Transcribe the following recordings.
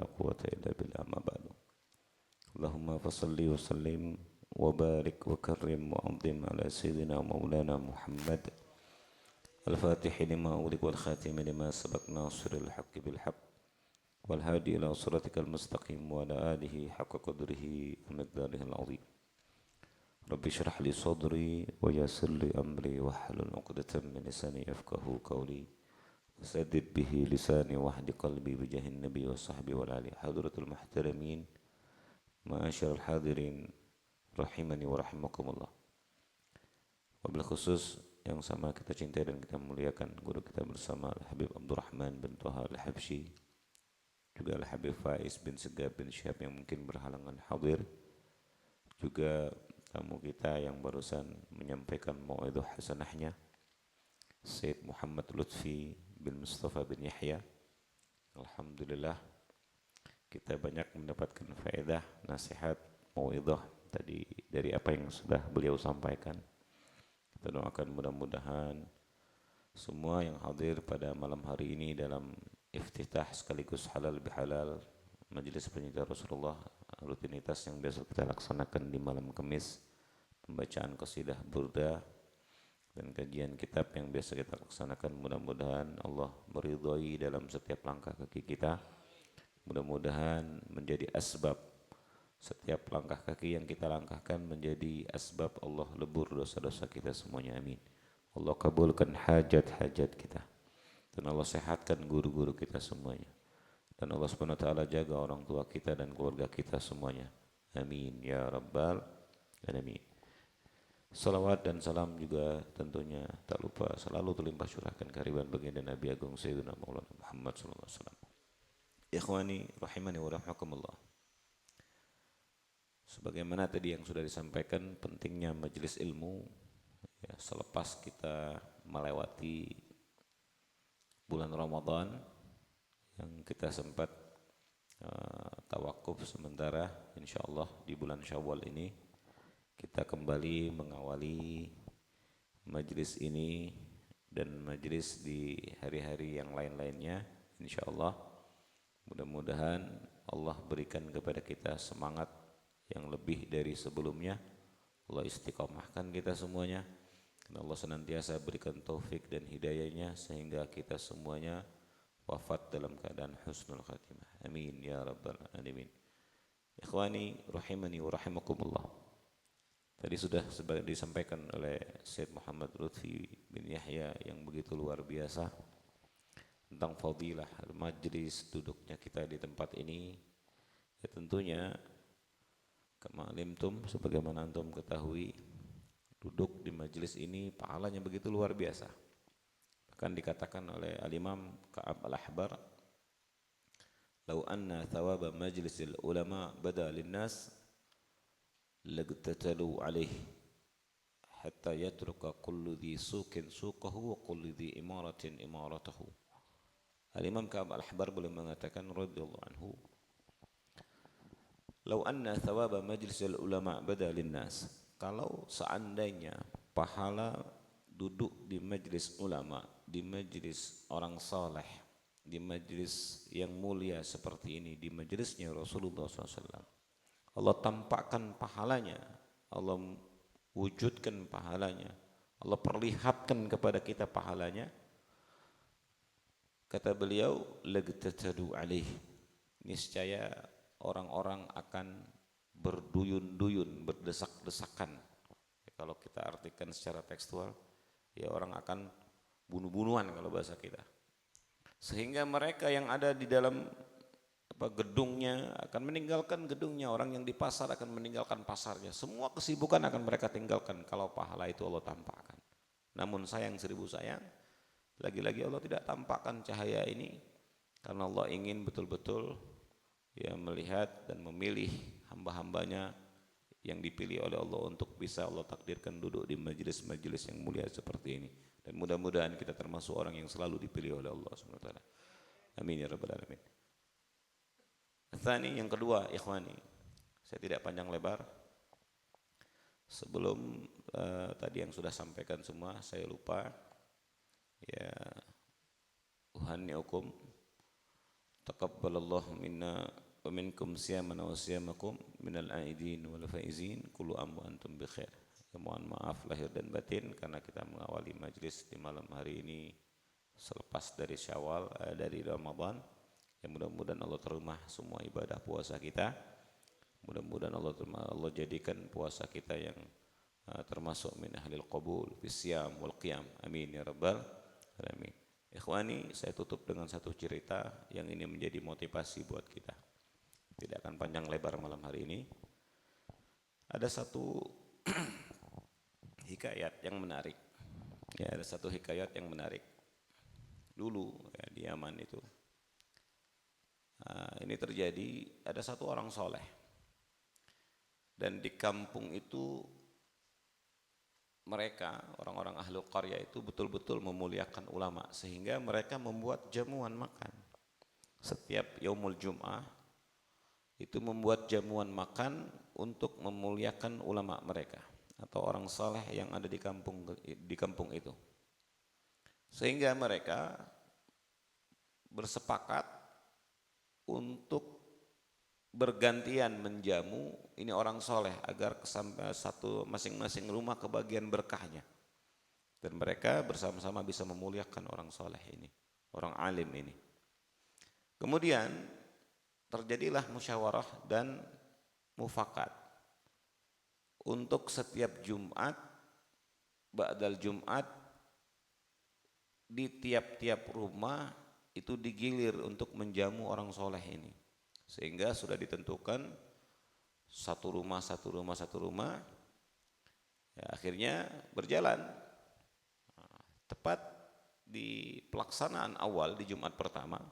لا قوة إلا بالله ما بعد اللهم فصل وسلم وبارك وكرم وعظم على سيدنا ومولانا محمد الفاتح لما أغلق والخاتم لما سبق ناصر الحق بالحق والهادي إلى صراطك المستقيم وعلى آله حق قدره ومقداره العظيم رب اشرح لي صدري ويسر لي أمري واحلل عقدة من لساني يفقهوا قولي وسدد به لساني واهد قلبي بجاه النبي وصحبه والآله. حضرة المحترمين معاشر الحاضرين rahimani wa rahimakumullah. Wabil khusus yang sama kita cintai dan kita muliakan guru kita bersama Al-Habib Abdurrahman bin Toha Al-Habsyi, juga Al-Habib Faiz bin Segab bin Syihab yang mungkin berhalangan hadir, juga tamu kita yang barusan menyampaikan mau'idhah hasanahnya Syed Muhammad Lutfi bin Mustafa bin Yahya. Alhamdulillah kita banyak mendapatkan faedah, nasihat, mau'idhah tadi dari apa yang sudah beliau sampaikan. Kita doakan mudah-mudahan semua yang hadir pada malam hari ini dalam iftitah sekaligus halal bihalal majelis pencinta Rasulullah, rutinitas yang biasa kita laksanakan di malam Kamis, pembacaan qasidah burda dan kajian kitab yang biasa kita laksanakan, mudah-mudahan Allah meridhai dalam setiap langkah kaki kita. Mudah-mudahan menjadi asbab setiap langkah kaki yang kita langkahkan menjadi asbab Allah lebur dosa-dosa kita semuanya, amin. Allah kabulkan hajat-hajat kita dan Allah sehatkan guru-guru kita semuanya, dan Allah Subhanahu wa taala jaga orang tua kita dan keluarga kita semuanya, amin ya rabbal alamin. Salawat dan salam juga tentunya tak lupa selalu terlimpah curahkan kehadiran baginda Nabi Agung Sayyidina Maulana Muhammad sallallahu alaihi wasallam. Ikhwani rahimani wa rahimakumullah. Sebagaimana tadi yang sudah disampaikan, pentingnya majelis ilmu ya, selepas kita melewati bulan Ramadan yang kita sempat tawakuf sementara, insyaallah di bulan Syawal ini kita kembali mengawali majelis ini dan majelis di hari-hari yang lain-lainnya, insyaallah. Mudah-mudahan Allah berikan kepada kita semangat yang lebih dari sebelumnya. Allah istiqomahkan kita semuanya, dan Allah senantiasa berikan taufik dan hidayahnya sehingga kita semuanya wafat dalam keadaan husnul khatimah, amin ya rabbal alamin. Ikhwani rahimani wa rahimakumullah. Tadi sudah disampaikan oleh Syed Muhammad Lutfi bin Yahya yang begitu luar biasa tentang fadilah majlis duduknya kita di tempat ini. Ya tentunya kama alimtum, sebagaimana antum ketahui, duduk di majelis ini pahalanya begitu luar biasa. Bahkan dikatakan oleh Al-Imam Ka'ab Al-Ahbar, "Lau anna thawaba majlisil ulama bada linnas lagtatalu alaihi hatta yatruka kullu dhi suqin suqahu wa kullu dhi imaratin imaratahu." Al-Imam Ka'ab Al-Ahbar boleh mengatakan radhiyallahu anhu, "Lau anna thawaba majlisil ulama bada linnas." Kalau seandainya pahala duduk di majlis ulama, di majlis orang saleh, di majlis yang mulia seperti ini, di majlisnya Rasulullah SAW, Allah tampakkan pahalanya, Allah wujudkan pahalanya, Allah perlihatkan kepada kita pahalanya, kata beliau, lagtatadu alaih, niscaya orang-orang akan berduyun-duyun, berdesak-desakan. Ya, kalau kita artikan secara tekstual, ya orang akan bunuh-bunuhan kalau bahasa kita. Sehingga mereka yang ada di dalam gedungnya akan meninggalkan gedungnya, orang yang di pasar akan meninggalkan pasarnya. Semua kesibukan akan mereka tinggalkan kalau pahala itu Allah tampakkan. Namun sayang seribu sayang, lagi-lagi Allah tidak tampakkan cahaya ini karena Allah ingin betul-betul ya melihat dan memilih hamba-hambanya yang dipilih oleh Allah untuk bisa Allah takdirkan duduk di majelis-majelis yang mulia seperti ini. Dan mudah-mudahan kita termasuk orang yang selalu dipilih oleh Allah SWT. Amin ya rabbal alamin. Tsani, yang kedua, ikhwani, saya tidak panjang lebar. Sebelum tadi yang sudah sampaikan semua, saya lupa ya, uhanni'ukum, taqabbalallahu minna wa minkum siyamana wa siyamakum minal aidin wal faizin kullu am wa antum bi khair. Ya, mohon maaf lahir dan batin karena kita mengawali majlis di malam hari ini selepas dari Syawal, dari Ramadan. Ya, mudah-mudahan Allah terima semua ibadah puasa kita. Mudah-mudahan Allah jadikan puasa kita yang termasuk min ahlil qabul bisyam wal qiyam. Amin ya rabbal alamin. Ikhwani, saya tutup dengan satu cerita yang ini menjadi motivasi buat kita. Tidak akan panjang lebar malam hari ini. Ada satu hikayat yang menarik. Ya, ada satu hikayat yang menarik. Dulu ya, di Yaman itu, ini terjadi, ada satu orang soleh. Dan di kampung itu mereka, orang-orang ahlul qaryah itu betul-betul memuliakan ulama. Sehingga mereka membuat jamuan makan. Setiap yaumul jum'ah itu membuat jamuan makan untuk memuliakan ulama mereka atau orang saleh yang ada di kampung itu. Sehingga mereka bersepakat untuk bergantian menjamu ini orang soleh agar sampai satu masing-masing rumah kebagian berkahnya, dan mereka bersama-sama bisa memuliakan orang soleh ini, orang alim ini. Kemudian terjadilah musyawarah dan mufakat untuk setiap Jumat, ba'dal Jumat, di tiap-tiap rumah itu digilir untuk menjamu orang soleh ini. Sehingga sudah ditentukan satu rumah. Ya, akhirnya berjalan. Tepat di pelaksanaan awal di Jumat pertama,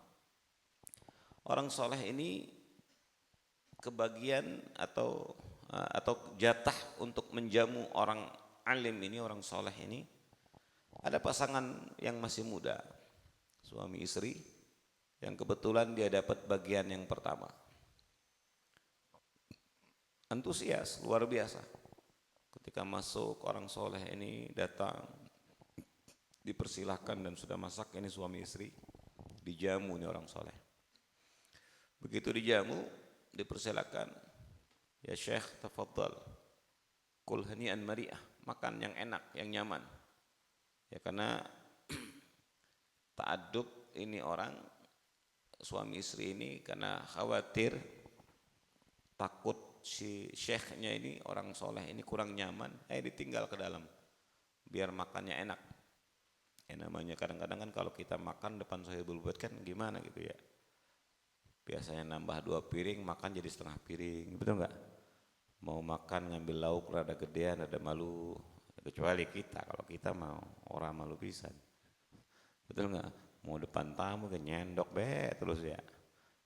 orang soleh ini kebagian atau jatah untuk menjamu orang alim ini, orang soleh ini. Ada pasangan yang masih muda, suami istri, yang kebetulan dia dapat bagian yang pertama. Antusias luar biasa. Ketika masuk, orang soleh ini datang, dipersilahkan dan sudah masak, ini suami istri, dijamu ini orang soleh. Begitu dijamu, dipersilakan, ya Syekh tafadhal, kul hani'an mari'ah, makan yang enak, yang nyaman. Ya, karena ta'adub ini orang suami istri ini, karena khawatir takut si syekhnya ini, orang soleh ini kurang nyaman, ditinggal ke dalam biar makannya enak. Ya, namanya kadang-kadang kan kalau kita makan depan sahibul bait kan gimana gitu ya, biasanya nambah 2 piring, makan jadi setengah piring, betul nggak? Mau makan ngambil lauk rada gedean, rada malu, kecuali kita. Kalau kita mau orang malu pisan, betul nggak? Mau depan tamu kan nyendok terus ya.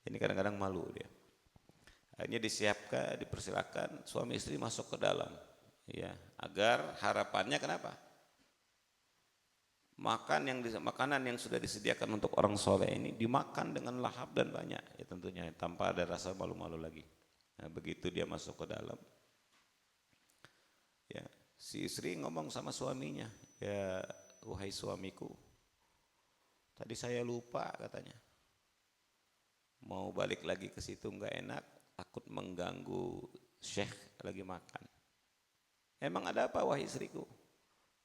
Ini kadang-kadang malu dia. Akhirnya disiapkan, dipersilakan suami istri masuk ke dalam, ya, agar harapannya kenapa? Makanan yang sudah disediakan untuk orang soleh ini dimakan dengan lahap dan banyak, ya tentunya tanpa ada rasa malu-malu lagi. Nah, begitu dia masuk ke dalam, ya, si istri ngomong sama suaminya, ya wahai suamiku, tadi saya lupa katanya, mau balik lagi ke situ nggak enak, takut mengganggu syekh lagi makan. Emang ada apa wahai istriku?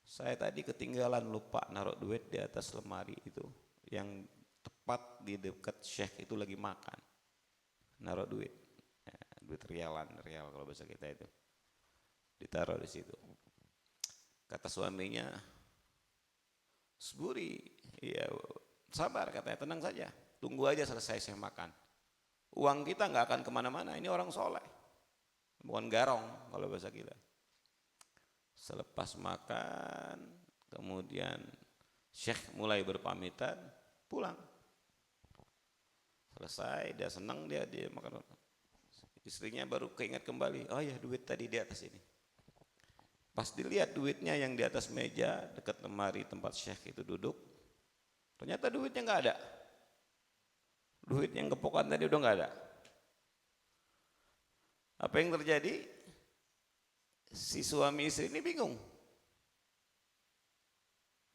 Saya tadi ketinggalan, lupa naruh duit di atas lemari itu, yang tepat di dekat syekh itu lagi makan. Naruh duit, ya, duit rial kalau bahasa kita itu, ditaruh di situ. Kata suaminya, Sburi, ya sabar katanya, tenang saja, tunggu aja selesai saya makan. Uang kita nggak akan kemana-mana, ini orang soleh, bukan garong kalau bahasa kita. Selepas makan, kemudian syekh mulai berpamitan, pulang. Selesai, dia senang, dia makan. Istrinya baru keingat kembali, oh ya duit tadi di atas ini. Pas dilihat duitnya yang di atas meja dekat lemari tempat syekh itu duduk, ternyata duitnya nggak ada. Duit yang kepokan tadi udah nggak ada. Apa yang terjadi? Si suami istri ini bingung.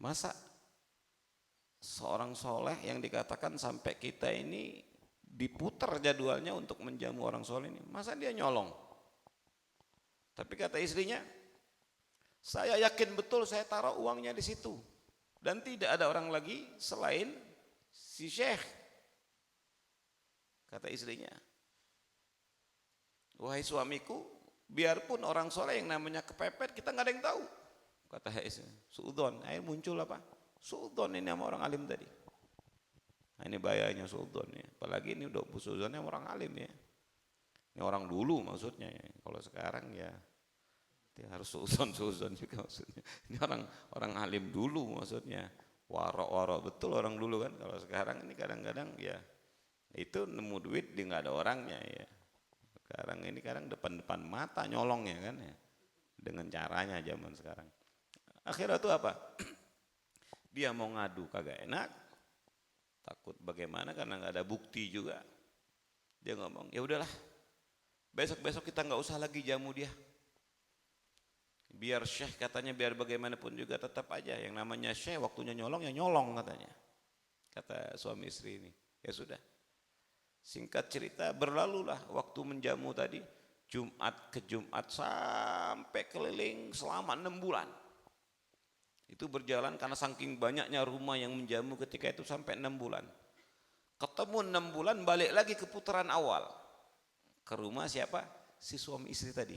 Masa seorang soleh yang dikatakan sampai kita ini diputar jadwalnya untuk menjamu orang soleh ini. Masa dia nyolong? Tapi kata istrinya, saya yakin betul saya taruh uangnya di situ. Dan tidak ada orang lagi selain si syekh. Kata istrinya, wahai suamiku, biarpun orang soleh yang namanya kepepet, kita nggak ada yang tahu. Kata istrinya, suudon, akhirnya muncul apa? Suudon ini sama orang alim tadi. Nah, ini bahayanya suudon ya. Apalagi ini udah suudonnya orang alim ya. Ini orang dulu maksudnya ya. Kalau sekarang ya dia harus suudon juga maksudnya. Ini orang alim dulu maksudnya. Warok betul orang dulu kan. Kalau sekarang ini kadang-kadang ya itu nemu duit dia nggak ada orangnya ya. Sekarang ini kadang depan mata nyolongnya kan ya. Dengan caranya zaman sekarang. Akhirnya itu apa? Dia mau ngadu kagak enak. Takut bagaimana karena nggak ada bukti juga. Dia ngomong, ya udahlah, besok kita nggak usah lagi jamu dia. Biar syekh katanya biar bagaimanapun juga tetap aja yang namanya syekh waktunya nyolong ya nyolong katanya. Kata suami istri ini. Ya sudah. Singkat cerita berlalulah waktu menjamu tadi Jumat ke Jumat sampai keliling selama 6 bulan. Itu berjalan karena saking banyaknya rumah yang menjamu ketika itu sampai 6 bulan. Ketemu 6 bulan balik lagi ke putaran awal. Ke rumah siapa? Si suami istri tadi.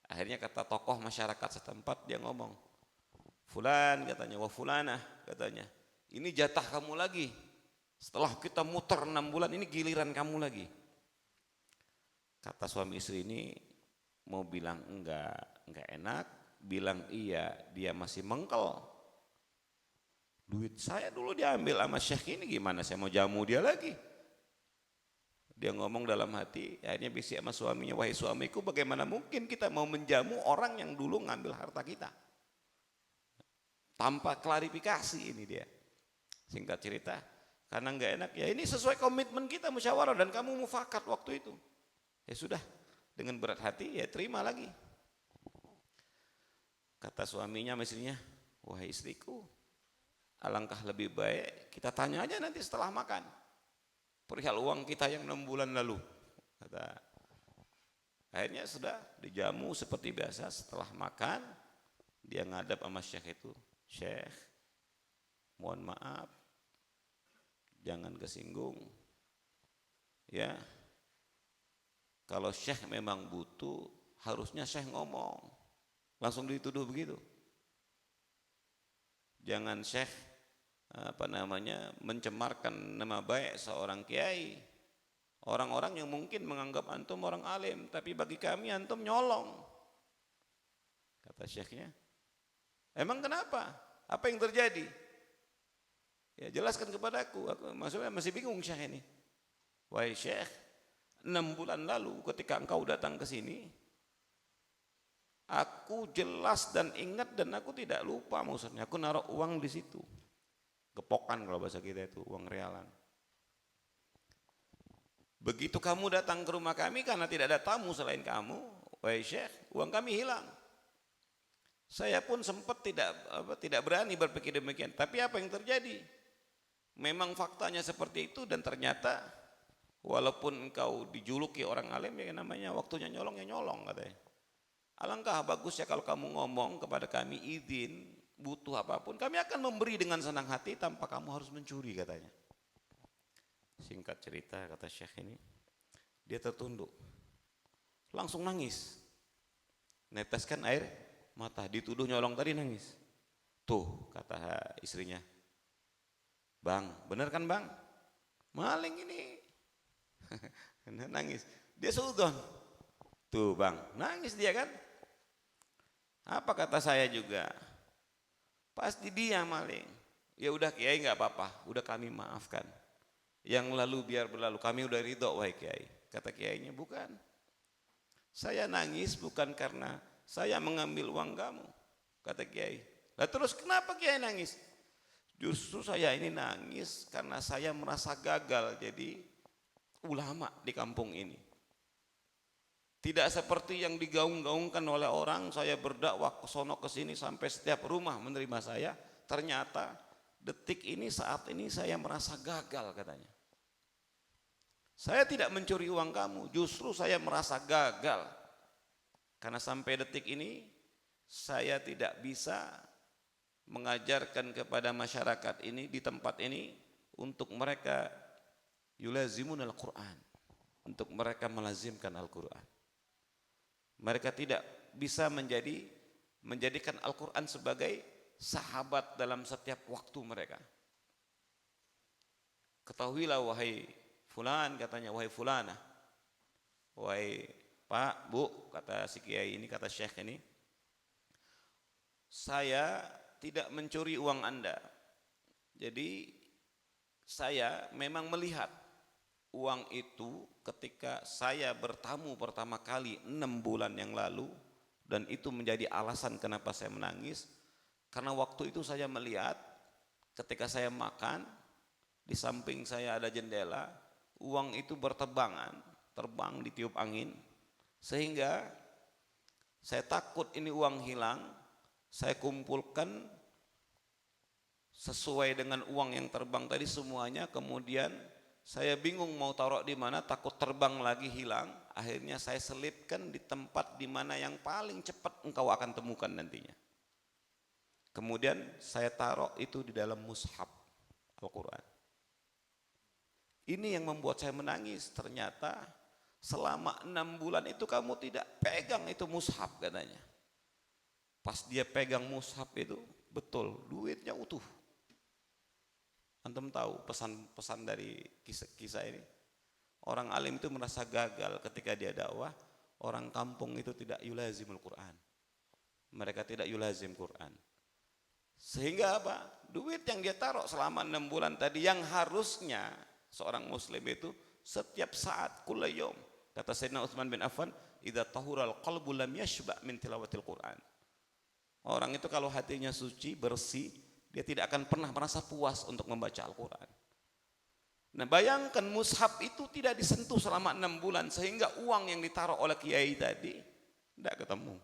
Akhirnya kata tokoh masyarakat setempat dia ngomong. Fulan katanya, wa fulanah katanya. Ini jatah kamu lagi. Setelah kita muter 6 bulan ini giliran kamu lagi. Kata suami istri ini mau bilang enggak enak. Bilang iya, dia masih mengkel. Duit saya dulu diambil sama syekh ini, gimana saya mau jamu dia lagi? Dia ngomong dalam hati, akhirnya bisik sama suaminya, wahai suamiku, bagaimana mungkin kita mau menjamu orang yang dulu ngambil harta kita? Tanpa klarifikasi ini dia. Singkat cerita, karena nggak enak, ya ini sesuai komitmen kita musyawarah dan kamu mufakat waktu itu. Ya sudah, dengan berat hati ya terima lagi. Kata suaminya istrinya, wahai istriku, alangkah lebih baik kita tanya aja nanti setelah makan. Perihal uang kita yang 6 bulan lalu. Kata, akhirnya sudah dijamu seperti biasa. Setelah makan, dia ngadap sama syekh itu. Syekh, mohon maaf, jangan kesinggung. Ya, kalau syekh memang butuh, harusnya syekh ngomong. Langsung dituduh begitu. Jangan syekh mencemarkan nama baik seorang kiai. Orang-orang yang mungkin menganggap antum orang alim, tapi bagi kami antum nyolong. Kata syekhnya, emang kenapa? Apa yang terjadi? Ya jelaskan kepadaku. Aku maksudnya masih bingung syekh ini. Wahai syekh, 6 bulan lalu ketika engkau datang ke sini, aku jelas dan ingat dan aku tidak lupa maksudnya. Aku naruh uang di situ. Gepokan kalau bahasa kita itu, uang realan. Begitu kamu datang ke rumah kami karena tidak ada tamu selain kamu, wahai syekh, uang kami hilang. Saya pun sempat tidak berani berpikir demikian. Tapi apa yang terjadi? Memang faktanya seperti itu dan ternyata walaupun engkau dijuluki orang alim ya namanya waktunya nyolong ya nyolong katanya. Alangkah bagusnya kalau kamu ngomong kepada kami izin, butuh apapun, kami akan memberi dengan senang hati tanpa kamu harus mencuri katanya. Singkat cerita kata syekh ini, dia tertunduk, langsung nangis, neteskan air mata, dituduh nyolong tadi nangis. Tuh kata istrinya, bang, bener kan bang? Maling ini. Nangis, dia suudon. Tuh bang, nangis dia kan? Apa kata saya juga? Pasti dia maling. Ya udah kiai nggak apa-apa, udah kami maafkan. Yang lalu biar berlalu, kami udah ridho wahai kiai. Kata kiainya, bukan. Saya nangis bukan karena saya mengambil uang kamu, kata kiai. Lah terus kenapa kiai nangis? Justru saya ini nangis karena saya merasa gagal jadi ulama di kampung ini. Tidak seperti yang digaung-gaungkan oleh orang, saya berdakwah ke sono ke sini sampai setiap rumah menerima saya. Ternyata detik ini saat ini saya merasa gagal katanya. Saya tidak mencuri uang kamu, justru saya merasa gagal. Karena sampai detik ini saya tidak bisa mengajarkan kepada masyarakat ini di tempat ini untuk mereka yulazimun al-Quran, untuk mereka melazimkan Al-Quran. Mereka tidak bisa menjadikan Al-Quran sebagai sahabat dalam setiap waktu mereka. Ketahuilah wahai fulan, katanya wahai fulana, wahai Pak, Bu, kata si kiai ini, kata syekh ini, saya tidak mencuri uang Anda. Jadi saya memang melihat uang itu ketika saya bertamu pertama kali 6 bulan yang lalu, dan itu menjadi alasan kenapa saya menangis, karena waktu itu saya melihat ketika saya makan, di samping saya ada jendela, uang itu berterbangan, terbang ditiup angin, sehingga saya takut ini uang hilang. Saya kumpulkan sesuai dengan uang yang terbang tadi semuanya, kemudian saya bingung mau taruh di mana, takut terbang lagi hilang. Akhirnya saya selipkan di tempat di mana yang paling cepat engkau akan temukan nantinya. Kemudian saya taruh itu di dalam mushaf Al-Quran. Ini yang membuat saya menangis. Ternyata selama 6 bulan itu kamu tidak pegang itu mushaf, katanya. Pas dia pegang mushaf itu, betul duitnya utuh. Antum tahu pesan-pesan dari kisah ini? Orang alim itu merasa gagal ketika dia dakwah. Orang kampung itu tidak yulazimul Quran. Mereka tidak yulazim Quran. Sehingga apa? Duit yang dia taruh selama 6 bulan tadi, yang harusnya seorang muslim itu setiap saat, kulla yaum, kata Sayyidina Utsman bin Affan, idza tahural qalbu lam yashba min tilawatil Quran. Orang itu kalau hatinya suci, bersih, dia tidak akan pernah merasa puas untuk membaca Al-Quran. Nah, bayangkan mushaf itu tidak disentuh selama 6 bulan, sehingga uang yang ditaruh oleh kiai tadi tidak ketemu.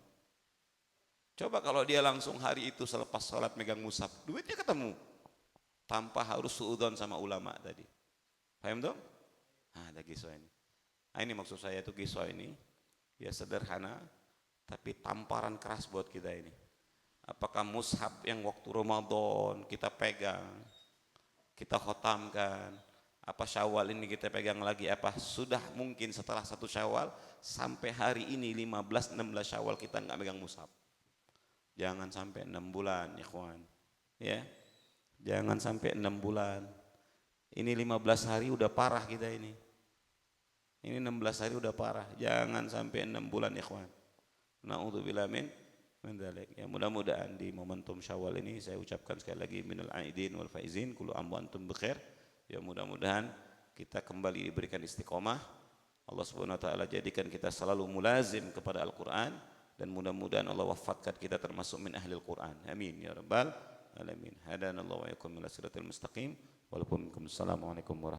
Coba kalau dia langsung hari itu selepas sholat megang mushaf, duitnya ketemu, tanpa harus suudzon sama ulama tadi. Paham tuh? Ada kisah ini. Nah, ini maksud saya itu kisah ini ya sederhana, tapi tamparan keras buat kita ini. Apakah mushaf yang waktu Ramadan kita pegang, kita khotamkan, apa Syawal ini kita pegang lagi, apa sudah mungkin setelah 1 Syawal sampai hari ini 15-16 Syawal kita nggak megang mushaf. Jangan sampai 6 bulan, ikhwan. Ya. Jangan sampai 6 bulan. Ini 15 hari udah parah kita ini. Ini 16 hari udah parah. Jangan sampai 6 bulan, ikhwan. Na'udzubillah min dzalik. Ya, mudah-mudahan di momentum Syawal ini saya ucapkan sekali lagi minal aidin wal faizin, kullu am wa antum bikhair. Ya, mudah-mudahan kita kembali diberikan istiqomah. Allah Subhanahu wa taala jadikan kita selalu mulazim kepada Al-Qur'an, dan mudah-mudahan Allah wafatkan kita termasuk min ahlil Qur'an. Amin ya rabbal alamin. Hadanallahu wa iyyakum ila siratal mustaqim. Waalaikumsalam warahmatullahi wabarakatuh.